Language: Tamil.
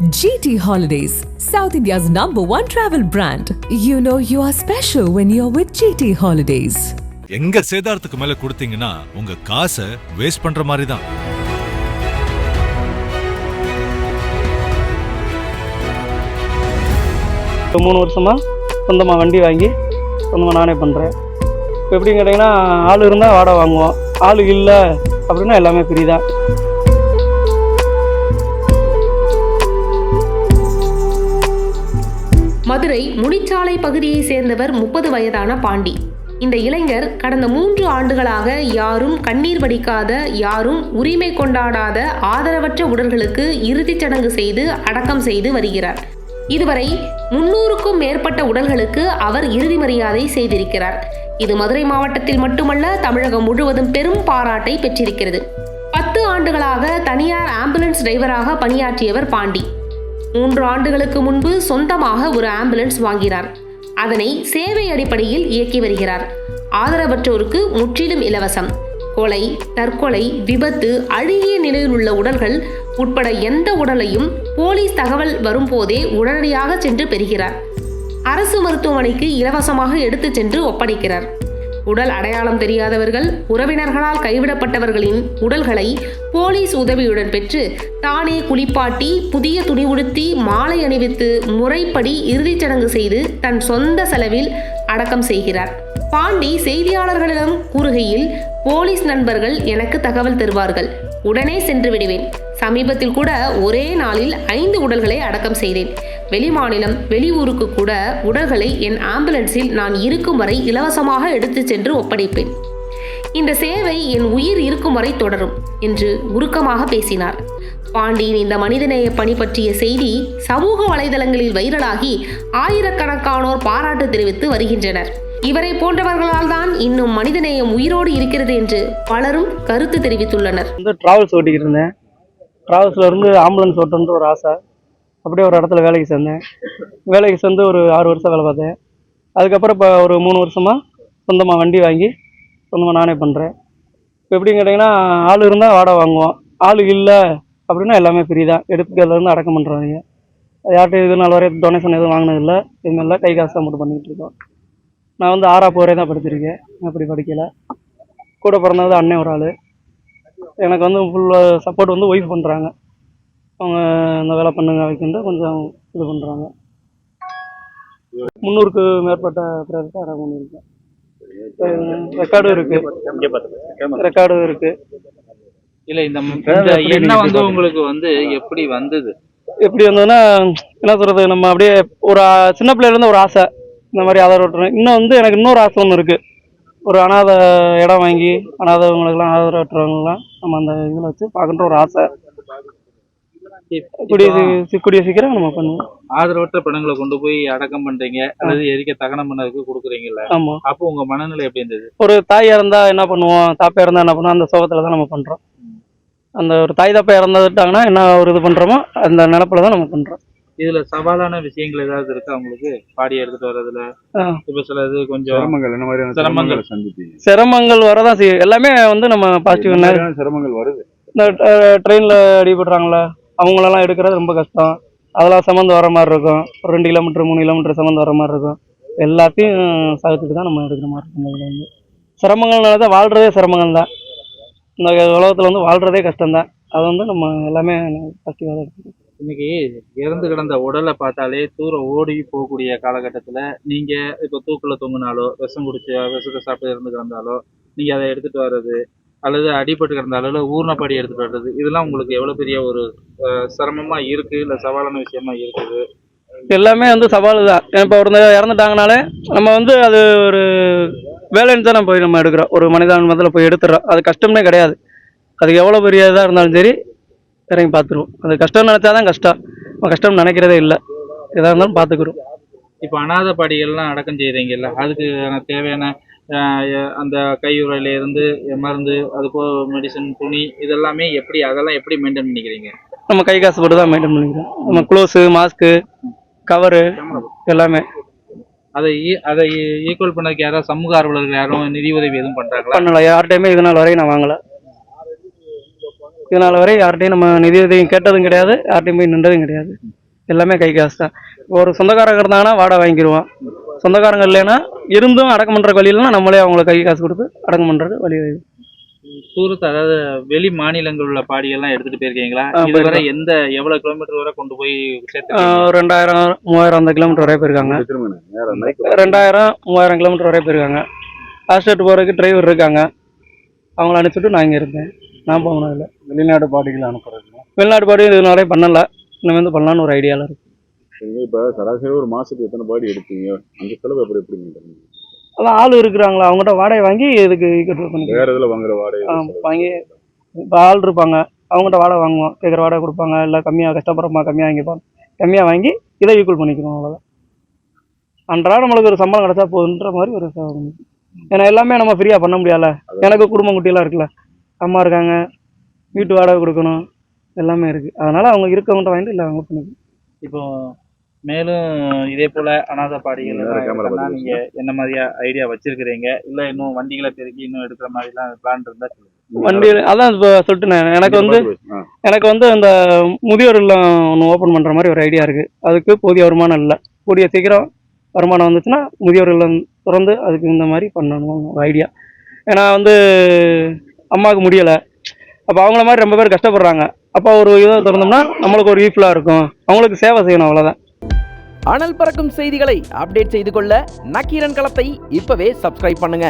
GT Holidays, South India's #1 travel brand. You know you are special when you're with GT Holidays. எங்க சேதாரத்துக்கு மேல கொடுத்தீங்கன்னா உங்க காசை வேஸ்ட் பண்ற மாதிரி தான். இப்போ 3 வருஷமா சொந்தமாக வண்டி வாங்கி சொந்தமாக நானே பண்ணுறேன். இப்போ எப்படின்னு கேட்டிங்கன்னா, ஆள் இருந்தால் வாடகை வாங்குவோம், ஆள் இல்லை அப்படின்னா எல்லாமே ஃப்ரீ தான். மதுரை முனிச்சாலை பகுதியை சேர்ந்தவர் 30 வயதான பாண்டி. இந்த இளைஞர் கடந்த 3 ஆண்டுகளாக யாரும் கண்ணீர் வடிக்காத, யாரும் உரிமை கொண்டாடாத ஆதரவற்ற உடல்களுக்கு இறுதிச் சடங்கு செய்து அடக்கம் செய்து வருகிறார். இதுவரை 300க்கும் மேற்பட்ட உடல்களுக்கு அவர் இறுதி மரியாதை செய்திருக்கிறார். இது மதுரை மாவட்டத்தில் மட்டுமல்ல, தமிழகம் முழுவதும் பெரும் பாராட்டை பெற்றிருக்கிறது. 10 ஆண்டுகளாக தனியார் ஆம்புலன்ஸ் டிரைவராக பணியாற்றியவர் பாண்டி. 3 ஆண்டுகளுக்கு முன்பு சொந்தமாக ஒரு ஆம்புலன்ஸ் வாங்கினார். அதனை சேவை அடிப்படையில் இயக்கி வருகிறார். ஆதரவற்றோருக்கு முற்றிலும் இலவசம். கொலை, தற்கொலை, விபத்து, அழுகிய நிலையில் உள்ள உடல்கள் உட்பட எந்த உடலையும் போலீஸ் தகவல் வரும்போதே உடனடியாக சென்று பெறுகிறார். அரசு மருத்துவமனைக்கு இலவசமாக எடுத்து சென்று ஒப்படைக்கிறார். உடல் அடையாளம் தெரியாதவர்கள், உறவினர்களால் கைவிடப்பட்டவர்களின் உடல்களை போலீஸ் உதவியுடன் பெற்று தானே குளிப்பாட்டி, புதிய துணி உடுத்தி, மாலை அணிவித்து முறைப்படி இறுதிச் சடங்கு செய்து தன் சொந்த செலவில் அடக்கம் செய்கிறார். பாண்டி செய்தியாளர்களிடம் கூறுகையில், போலீஸ் நண்பர்கள் எனக்கு தகவல் தருவார்கள், உடனே சென்று விடுவேன். சமீபத்தில் கூட ஒரே நாளில் 5 உடல்களை அடக்கம் செய்தேன். வெளிமாநிலம், வெளியூருக்கு கூட உடல்களை என் ஆம்புலன்ஸில் நான் இருக்கும் வரை இலவசமாக எடுத்து சென்று ஒப்படைப்பேன். இந்த சேவை என் உயிர் இருக்கும் வரை தொடரும் என்று உருக்கமாக பேசினார். பாண்டியின் இந்த மனிதநேய பணி பற்றிய செய்தி சமூக வலைதளங்களில் வைரலாகி ஆயிரக்கணக்கானோர் பாராட்டு தெரிவித்து வருகின்றனர். இவரை போன்றவர்களால் தான் இன்னும் மனிதநேயம் உயிரோடு இருக்கிறது என்று பலரும் கருத்து தெரிவித்துள்ளனர். டிராவல்ஸ் ஓட்டிக்கிட்டு இருந்தேன். டிராவல்ஸ்ல இருந்து ஆம்புலன்ஸ் ஓட்டணுன்ற ஒரு ஆசை. அப்படியே ஒரு இடத்துல வேலைக்கு சேர்ந்தேன். வேலைக்கு சேர்ந்து ஒரு 6 வருஷம் வேலை பார்த்தேன். அதுக்கப்புறம் இப்போ ஒரு 3 வருஷமாக சொந்தமாக வண்டி வாங்கி சொந்தமாக நானே பண்ணுறேன். இப்போ எப்படின்னு கேட்டிங்கன்னா, ஆள் இருந்தால் வாடகை வாங்குவோம், ஆள் இல்லை அப்படின்னா எல்லாமே ஃப்ரீ தான். எடுப்புலேருந்து அடக்கம் பண்ணுறாங்க. யார்கிட்ட இது நாள் வரையும் டொனேஷன் எதுவும் வாங்கினதில்லை, இதுமாதிரிலாம் கை காசு தான் மட்டும் பண்ணிகிட்டு இருக்கோம். நான் வந்து 6ஆம் வரை தான் படிச்சிருக்கேன். அப்படி படிக்கலை. கூட பிறந்தது அண்ணன் ஒரு ஆள். எனக்கு வந்து ஃபுல் சப்போர்ட் வந்து ஒய்ஃப் பண்ணுறாங்க. அவங்க இந்த வேலை பண்ணுங்க வைக்கின்ற கொஞ்சம் இது பண்ணுறாங்க. 300க்கு மேற்பட்ட ப்ரேயர்ஸ் அடக்கம் பண்ணியிருக்கேன். ரெக்கார்டும் இருக்குது. இல்லை, இந்த எண்ணம் வந்து உங்களுக்கு வந்து எப்படி வந்தது? எப்படி வந்ததுன்னா, என்ன சொல்கிறது, நம்ம அப்படியே ஒரு சின்ன பிள்ளையிலேருந்து ஒரு ஆசை இந்த மாதிரி ஆதரவற்றணும். இன்னும் வந்து எனக்கு இன்னொரு ஆசை ஒன்று இருக்குது. ஒரு அனாதை இடம் வாங்கி அனாதவங்களுக்கெல்லாம் ஆதரவற்றவங்களாம் நம்ம அந்த இதில் வச்சு பார்க்குற ஒரு ஆசை. கூடிய சீக்கிரம் நம்ம பண்ணுவோம். ஆதரவற்ற படங்களை கொண்டு போய் அடக்கம் பண்றீங்க அல்லது எரிக்க தகனம் பண்ணதுக்கு கொடுக்குறீங்கல்ல? ஆமா. அப்போ உங்க மனநிலை எப்படி இருந்தது? ஒரு தாய் இறந்தா என்ன பண்ணுவோம், தாப்பா இறந்தா என்ன பண்ணுவோம், அந்த சோகத்துல தான் நம்ம பண்றோம். அந்த ஒரு தாய் தாப்பா இறந்துட்டாங்கன்னா என்ன ஒரு இது பண்றோமோ அந்த நினைப்புல தான் நம்ம பண்றோம். இதுல சவாலான விஷயங்கள் ஏதாவது இருக்கா உங்களுக்கு? பாடி எடுத்துட்டு வர்றதுல இப்ப சில இது கொஞ்சம் சிரமங்கள் வரதான் செய்யும். எல்லாமே வந்து நம்ம பாசிட்டிவ் சிரமங்கள் வருது. இந்த ட்ரெயின்ல அடிபடுறாங்களா, அவங்களெல்லாம் எடுக்கிறது ரொம்ப கஷ்டம். அதெல்லாம் சம்மந்து வர மாதிரி இருக்கும். ஒரு 2 கிலோமீட்டர் 3 கிலோமீட்டர் சம்மந்து வர மாதிரி இருக்கும். எல்லாத்தையும் சகிச்சுட்டு தான் நம்ம எடுக்கிற மாதிரி இருக்கும். இதில் வந்து சிரமங்கள்னால தான் வாழ்கிறதே சிரமங்கள் தான். இந்த உலகத்தில் வந்து வாழ்கிறதே கஷ்டம்தான். அது வந்து நம்ம எல்லாமே பாசிட்டிவாக தான் எடுத்துக்கணும். இன்னைக்கு இறந்து கிடந்த உடலை பார்த்தாலே தூரம் ஓடி போகக்கூடிய காலகட்டத்தில் நீங்க இப்போ தூக்குல தொங்குனாலோ, விஷத்தை சாப்பிட்டு இறந்து கிடந்தாலோ நீங்க அதை எடுத்துட்டு வர்றது, அல்லது அடிபட்டு கிடந்தாலும் இல்லை ஊர்னப்பாடி எடுத்துட்டு வர்றது, இதெல்லாம் உங்களுக்கு எவ்வளோ பெரிய ஒரு சிரமமா இருக்கு, இல்லை சவாலான விஷயமா இருக்குது? எல்லாமே வந்து சவால் தான். இப்போ ஒரு இறந்துட்டாங்கனாலே நம்ம வந்து அது ஒரு வேலைன்னு தான் நம்ம போய் நம்ம எடுக்கிறோம். ஒரு மனிதான்மத்தில் போய் எடுத்துடுறோம். அது கஷ்டம்னே கிடையாது. அதுக்கு எவ்வளோ பெரிய இதாக இருந்தாலும் சரி இறங்கி பார்த்துருவோம். அது கஷ்டம் நினச்சாதான் கஷ்டம். நம்ம கஷ்டம் நினைக்கிறதே இல்லை. எதாக இருந்தாலும் பார்த்துக்கிறோம். இப்போ அனாதை பாடிகள்லாம் அடக்கம் செய்கிறீங்கல்ல, அதுக்கு தேவையான அந்த கையுறையில இருந்து மருந்து, அது போக மெடிசன், துணி, இதெல்லாமே அதெல்லாம் எப்படி மெயின்டைன் பண்ணிக்கிறீங்க? நம்ம கை காசு போட்டு தான் மெயின்டைன் பண்ணிக்கிறோம். நம்ம க்ளோஸு, மாஸ்க்கு, கவரு எல்லாமே. அதை ஈக்குவல் பண்ணதுக்கு யாராவது சமூக ஆர்வலர்கள் யாரும் நிதி உதவி எதுவும் பண்ணுறாங்களா? பண்ணல. யார்கிட்டையுமே இது நாள் வரையும் நான் வாங்கலை. இதனால் வரை யார்கிட்டையும் நம்ம நிதி உதவி கேட்டதும் கிடையாது, யார்கிட்டையும் போய் நின்றதும் கிடையாது. எல்லாமே கை காசு தான். இப்போ ஒரு சொந்தக்காரங்க இருந்தாங்கன்னா வாடகை வாங்கிடுவோம். சொந்தக்காரங்க இல்லைன்னா இருந்தும் அடக்கம் பண்ணுற வழி இல்லைன்னா நம்மளே அவங்களுக்கு கை காசு கொடுத்து அடக்கம் பண்ணுறது வழி. சூரத் அதாவது வெளி மாநிலங்கள் உள்ள பாடியெல்லாம் எடுத்துட்டு போயிருக்கீங்களா? இதுவரை எவ்வளவு கிலோமீட்டர் வரை கொண்டு போய் சேர்த்து? 2000 3000 அந்த கிலோமீட்டர் வரை போயிருக்காங்க. 2000 3000 கிலோமீட்டர் வரை போயிருக்காங்க. ஆஸ்டேட் போகிறதுக்கு டிரைவர் இருக்காங்க, அவங்கள அனுப்பிச்சுட்டு நான் இங்கே இருந்தேன். நான் போனதில்லை. வெளிநாடு பாடிகளை அனுப்புறது. வெளிநாட்டு பாடி இதனாலே பண்ணலை, இன்னும் வந்து பண்ணலான்னு ஒரு ஐடியாவில் இருக்கு. இப்போ சராசரி ஒரு மாசத்துக்கு எத்தனை பாடி எடுப்பீங்க? அந்த செலவு எப்படி அதான் ஆள் இருக்கிறாங்களா, அவங்ககிட்ட வாடகை வாங்கி இதுக்கு பண்ணி வேற இதில் வாங்குற வாடகை வாங்கி இப்போ ஆள் இருப்பாங்க, அவங்ககிட்ட வாடகை வாங்குவோம். கேட்குற வாடகை கொடுப்பாங்க, இல்லை கம்மியாக கஷ்டப்படுறோமா கம்மியாக வாங்கிப்பாங்க, கம்மியாக வாங்கி இதை ஈக்குவல் பண்ணிக்கணும். அவ்வளோதான். அன்றாடம் நம்மளுக்கு ஒரு சம்பளம் கிடச்சா போகுதுன்ற மாதிரி ஒரு ஏன்னா எல்லாமே நம்ம ஃப்ரீயாக பண்ண முடியாதுல்ல. எனக்கு குடும்பம் குட்டியெல்லாம் இருக்குல்ல, அம்மா இருக்காங்க, வீட்டு வாடகை கொடுக்கணும், எல்லாமே இருக்குது. அதனால் அவங்க இருக்கவங்கள்ட்ட வாங்கிட்டு இல்லை அவங்க பண்ணிக்கணும். இப்போ மேலும் இதே போல அனாதை பாடிகள் நீங்க என்ன மாதிரியா ஐடியா வச்சிருக்கிறீங்க? இல்ல இன்னும் வண்டிகளை பெருக்கி இன்னும் எடுக்கிற மாதிரி எல்லாம் பிளான் இருந்தா வண்டி அதான் இப்போ சொல்லிட்டு எனக்கு வந்து அந்த முதியோர் இல்லம் ஒன்று ஓப்பன் பண்ணுற மாதிரி ஒரு ஐடியா இருக்குது. அதுக்கு போதிய வருமானம் இல்லை. கூடிய சீக்கிரம் வருமானம் வந்துச்சுன்னா முதியோர் இல்லம் திறந்து அதுக்கு இந்த மாதிரி பண்ணணும் ஒரு ஐடியா. ஏன்னா வந்து அம்மாவுக்கு முடியலை, அப்போ அவங்கள மாதிரி ரொம்ப பேர் கஷ்டப்படுறாங்க. அப்போ ஒரு இதை திறந்தோம்னா நம்மளுக்கு ஒரு யூஸ்ஃபுல்லாக இருக்கும், அவங்களுக்கு சேவை செய்யணும், அவ்வளோதான். அனல் பறக்கும் செய்திகளை அப்டேட் செய்து கொள்ள நக்கீரன் களத்தை இப்பவே சப்ஸ்கிரைப் பண்ணுங்க.